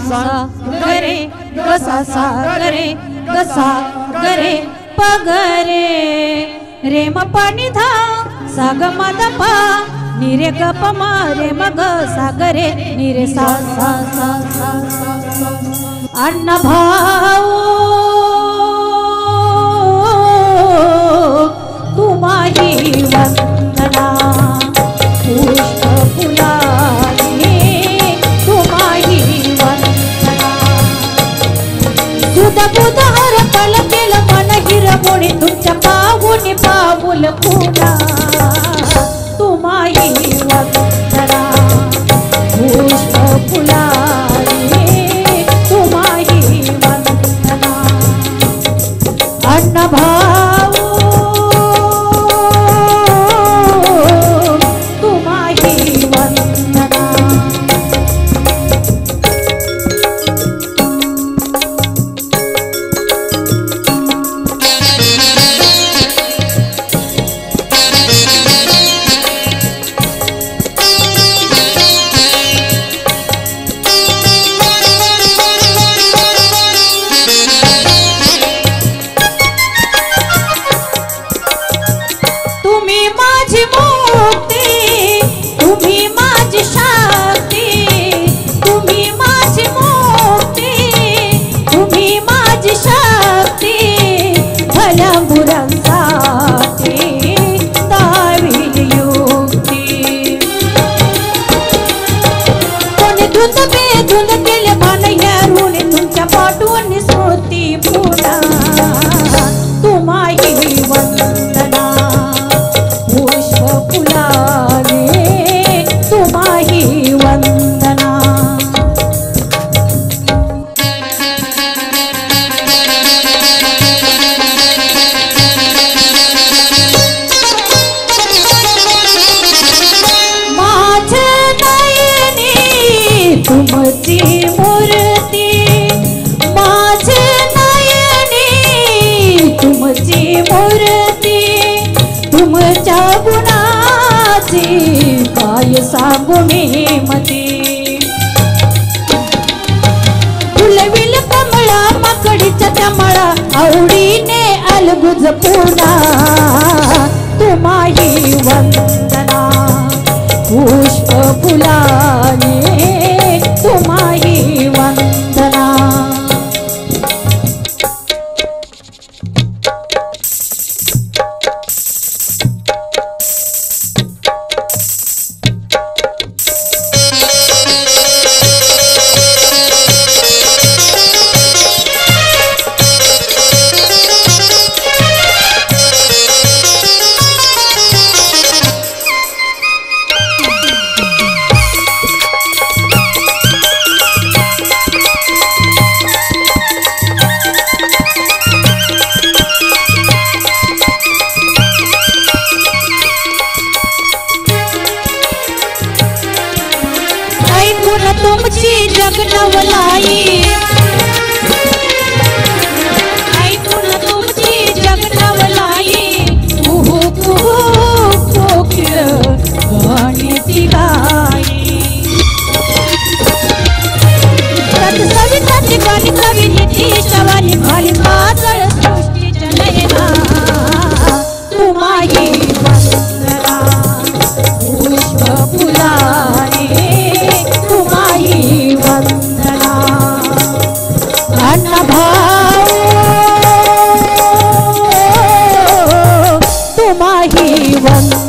सा गरे गसा सा गरे गसा गरे पगरे रे म पाणी धा सा ग म द पा नि रे ग प म रे म ग सा गरे नि रे सा सा सा सा सा अण्णा भाऊ तुम्हाही वंदना पुष्प फुलाने तुम्हाही वंदना सुध बुध हर पल केलं मन हिरमुळे तुमच्या पाहुणी पाऊल पुन्हा तुम्हाही वंदना पुष्प फुलाने तुम्हाही वंदना अण्णा भाऊ तुम्हाही वंदना तुमची मूर्ती माझे नयनी तुमची मूर्ती तुमच्या गुणाची काय सांगू मी मती फुलविल कमळा माकडीच्या त्या मळा आवडीने अलगुज पुन्हा तुम्हाही वंदना पुष्प फुलाने तुम्हाही वंदना तुमची जगनवलाई ऐकून तुमची जगनवलाई कुहू कुहू कोकिळ गाण्याची गाई सविताची गाणी कविनीची शवानी भाली पातळ सृष्टीच्या नयना तुम्हाही वंदना पुष्प फुलाने तुम्हाही वंदना अण्णा भाऊ तुम्हाही वंदना